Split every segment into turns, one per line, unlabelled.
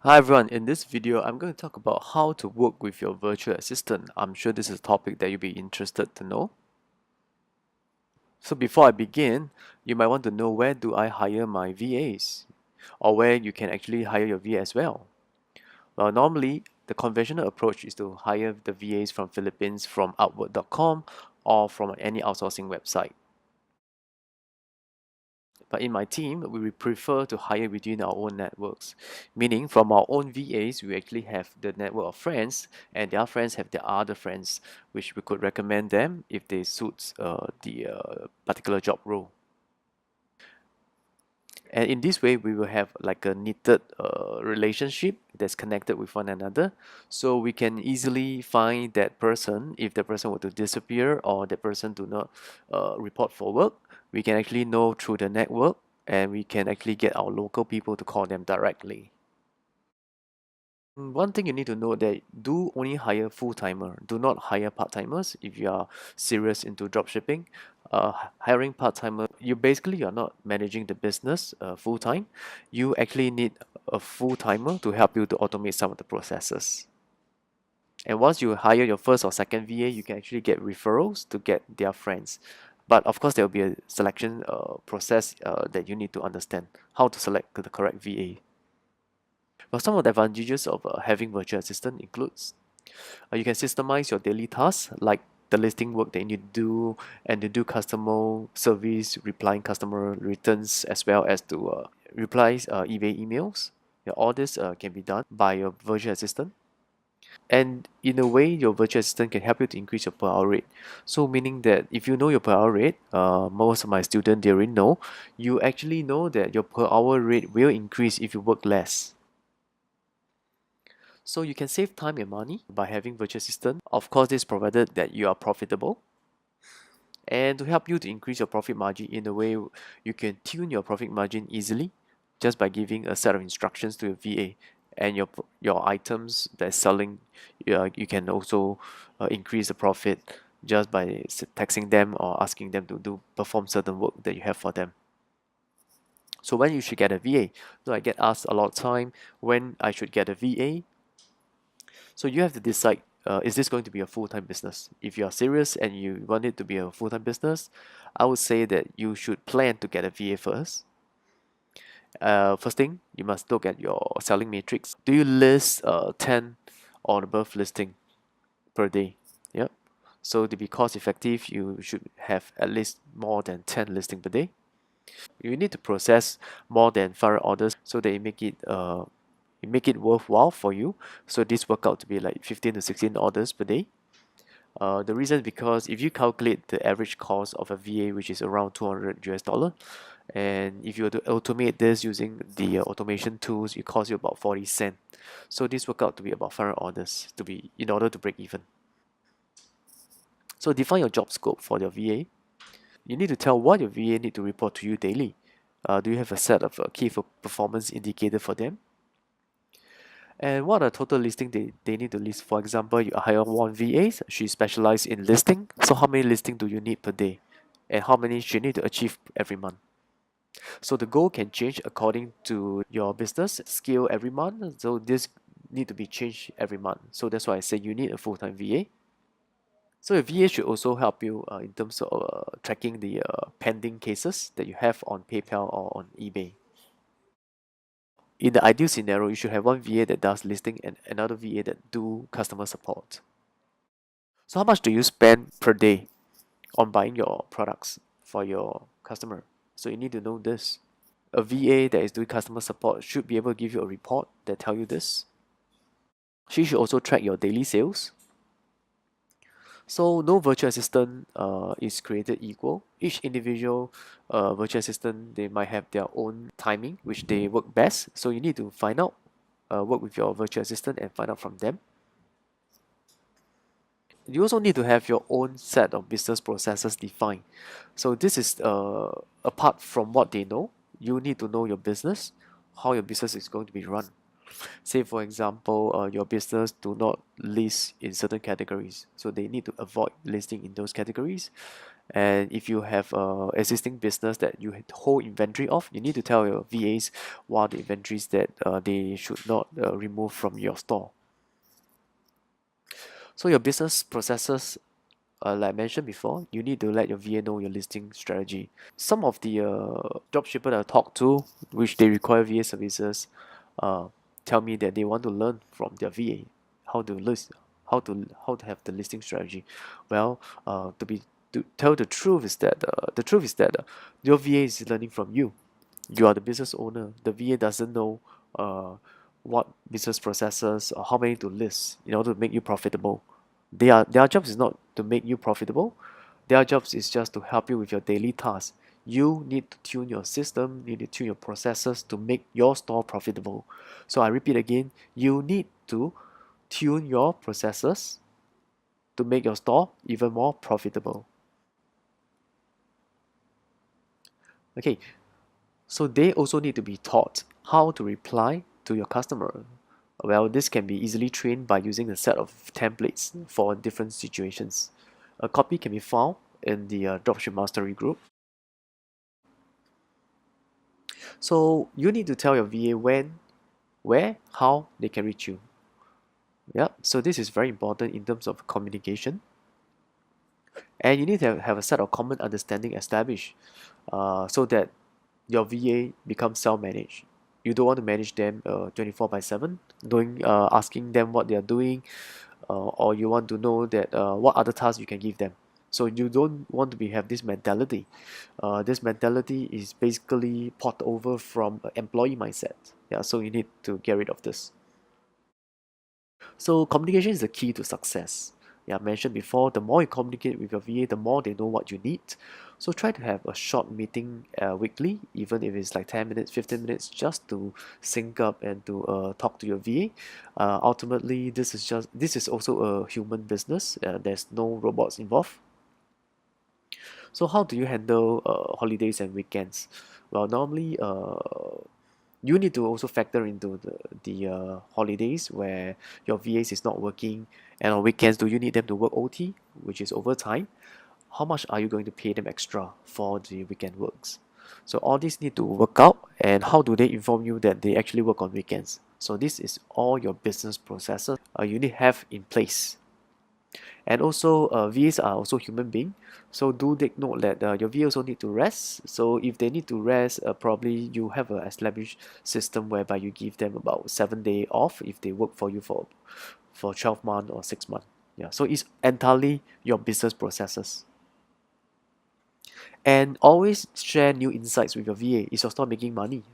Hi everyone, in this video I'm going to talk about how to work with your virtual assistant. I'm sure this is a topic that you'll be interested to know. So before I begin, you might want to know where do I hire my VAs or where you can actually hire your VA as well. Well, normally the conventional approach is to hire the VAs from Philippines from Upwork.com or from any outsourcing website. But in my team, we will prefer to hire within our own networks, meaning from our own VAs, we actually have the network of friends, and their friends have their other friends, which we could recommend them if they suit the particular job role. And in this way, we will have like a knitted relationship that's connected with one another. So we can easily find that person if the person were to disappear or the person do not report for work. We can actually know through the network and we can actually get our local people to call them directly. One thing you need to know that do only hire full-timer. Do not hire part-timers if you are serious into dropshipping. Hiring part-timer, you're not managing the business full-time. You actually need a full-timer to help you to automate some of the processes. And once you hire your first or second VA, you can actually get referrals to get their friends. But of course, there will be a selection process that you need to understand how to select the correct VA. Well, some of the advantages of having virtual assistant includes you can systemize your daily tasks like the listing work that you need to do and to do customer service, replying customer returns as well as to replies eBay emails. Yeah, all this can be done by your virtual assistant. And in a way, your virtual assistant can help you to increase your per hour rate. So meaning that if you know your per hour rate, most of my students they already know, you actually know that your per hour rate will increase if you work less. So you can save time and money by having virtual assistant. Of course, this provided that you are profitable. And to help you to increase your profit margin in a way, you can tune your profit margin easily just by giving a set of instructions to your VA and your items that's selling. You can also increase the profit just by texting them or asking them to do perform certain work that you have for them. So when you should get a VA? So I get asked a lot of time when I should get a VA. So you have to decide, is this going to be a full-time business? If you are serious and you want it to be a full-time business, I would say that you should plan to get a VA first. First thing, you must look at your selling matrix. Do you list 10 or above listing per day? Yep. So to be cost effective, you should have at least more than 10 listing per day. You need to process more than 5 orders so that you make it worthwhile for you. So this work out to be like 15 to 16 orders per day. The reason is because if you calculate the average cost of a VA, which is around 200 US dollar, and if you were to automate this using the automation tools, it costs you about 40 cents. So this work out to be about 500 orders to be in order to break even. So define your job scope for your VA. You need to tell what your VA need to report to you daily. Do you have a set of key performance indicator for them? And what are total listing they need to list? For example, you hire one VA, she specializes in listing. So how many listing do you need per day? And how many she need to achieve every month? So the goal can change according to your business scale every month. So this need to be changed every month. So that's why I say you need a full-time VA. So a VA should also help you in terms of tracking the pending cases that you have on PayPal or on eBay. In the ideal scenario, you should have one VA that does listing and another VA that do customer support. So how much do you spend per day on buying your products for your customer? So you need to know this. A VA that is doing customer support should be able to give you a report that tell you this. She should also track your daily sales. So no virtual assistant is created equal. Each individual virtual assistant they might have their own timing which they work best. So you need to find out, work with your virtual assistant and find out from them. You also need to have your own set of business processes defined. So this is apart from what they know. You need to know your business, how your business is going to be run. Say for example, your business do not list in certain categories, so they need to avoid listing in those categories. And if you have a existing business that you hold inventory of, you need to tell your VAs what are the inventories that they should not remove from your store. So your business processes, like I mentioned before, you need to let your VA know your listing strategy. Some of the dropshipper that I talk to, which they require VA services, uh, tell me that they want to learn from their VA how to list, how to have the listing strategy. Well, to tell the truth is that your VA is learning from you. You are the business owner. The VA doesn't know uh, what business processes or how many to list in order to make you profitable. Their jobs is not to make you profitable. Their jobs is just to help you with your daily tasks. You need to tune your system, you need to tune your processes to make your store profitable. So I repeat again, you need to tune your processes to make your store even more profitable. Okay, so they also need to be taught how to reply to your customer. Well, this can be easily trained by using a set of templates for different situations. A copy can be found in the Dropship Mastery group. So you need to tell your VA when, where, how they can reach you. Yeah, so this is very important in terms of communication. And you need to have a set of common understanding established so that your VA becomes self-managed. You don't want to manage them 24 by 7, asking them what they are doing, or you want to know that what other tasks you can give them. So you don't want to have this mentality. This mentality is basically port over from employee mindset. Yeah, so you need to get rid of this. So communication is the key to success. Yeah, I mentioned before, the more you communicate with your VA, the more they know what you need. So try to have a short meeting weekly, even if it's like 10 minutes, 15 minutes, just to sync up and to talk to your VA. Ultimately, this is also a human business. There's no robots involved. So how do you handle holidays and weekends? Well, normally you need to also factor into the holidays where your VAs is not working, and on weekends do you need them to work OT, which is overtime? How much are you going to pay them extra for the weekend works? So all these need to work out, and how do they inform you that they actually work on weekends? So this is all your business processes you need to have in place. And also VAs are also human being, so do take note that your VA also need to rest. So if they need to rest, probably you have a established system whereby you give them about 7 day off if they work for you for 12 months or 6 months. Yeah, so it's entirely your business processes. And always share new insights with your VA. Is your store making money?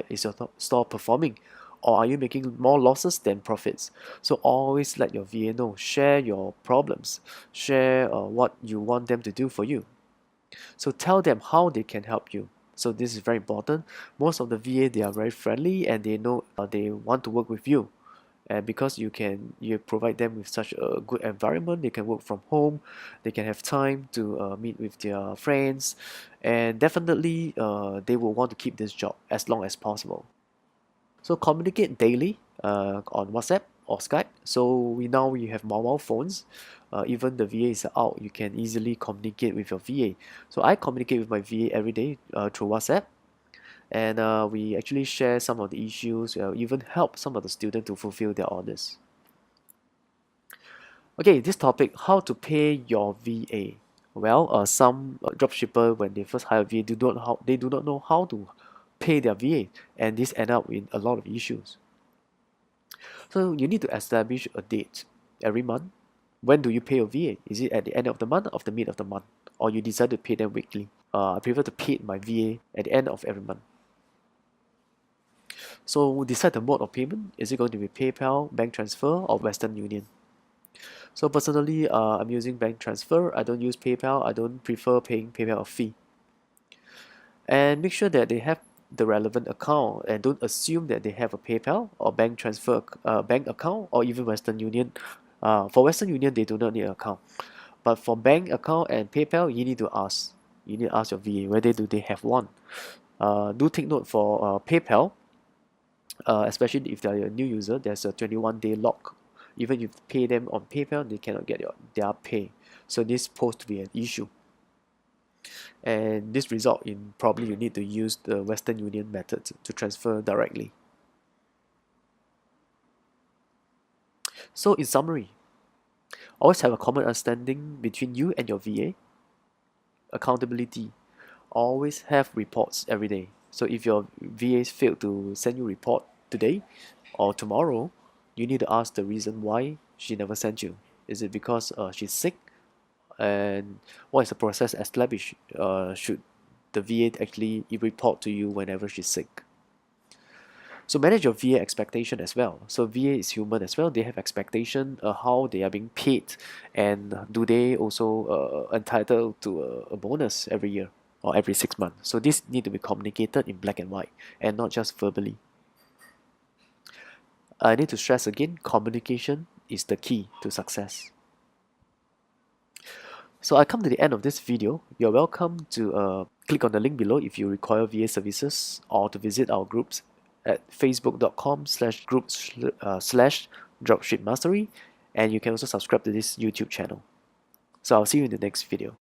Is your store performing? Or are you making more losses than profits? So always let your VA know. Share your problems. Share what you want them to do for you. So tell them how they can help you. So this is very important. Most of the VA, they are very friendly and they know they want to work with you. And because you provide them with such a good environment, they can work from home, they can have time to meet with their friends, and definitely they will want to keep this job as long as possible. So communicate daily on WhatsApp or Skype. So we have mobile phones. Even the VA is out, you can easily communicate with your VA. So I communicate with my VA every day through WhatsApp, and we actually share some of the issues, even help some of the students to fulfill their orders. Okay, this topic, how to pay your VA. Well, some dropshipper, when they first hire VA, they do not know how to pay their VA, and this end up in a lot of issues. So you need to establish a date every month. When do you pay your VA? Is it at the end of the month or the mid of the month? Or you decide to pay them weekly? I prefer to pay my VA at the end of every month. So decide the mode of payment. Is it going to be PayPal, bank transfer, or Western Union? So personally, I'm using bank transfer. I don't use PayPal. I don't prefer paying PayPal fee. And make sure that they have the relevant account, and don't assume that they have a PayPal or bank transfer bank account or even Western Union. For Western Union, they do not need an account. But for bank account and PayPal, you need to ask. You need to ask your VA whether do they have one. Do take note for PayPal, especially if they are a new user, there's a 21-day lock. Even if you pay them on PayPal, they cannot get their pay. So this supposed to be an issue. And this result in probably you need to use the Western Union method to transfer directly. So in summary, always have a common understanding between you and your VA. Accountability. Always have reports every day. So if your VA failed to send you report today or tomorrow, you need to ask the reason why she never sent you. Is it because she's sick? And what is the process established? Should the VA actually report to you whenever she's sick? So manage your VA expectation as well. So VA is human as well. They have expectation how they are being paid, and do they also entitled to a bonus every year or every 6 months. So this need to be communicated in black and white and not just verbally. I need to stress again, communication is the key to success. So I come to the end of this video. You're welcome to click on the link below if you require VA services, or to visit our groups at facebook.com/groups/dropship mastery, and you can also subscribe to this YouTube channel. So I'll see you in the next video.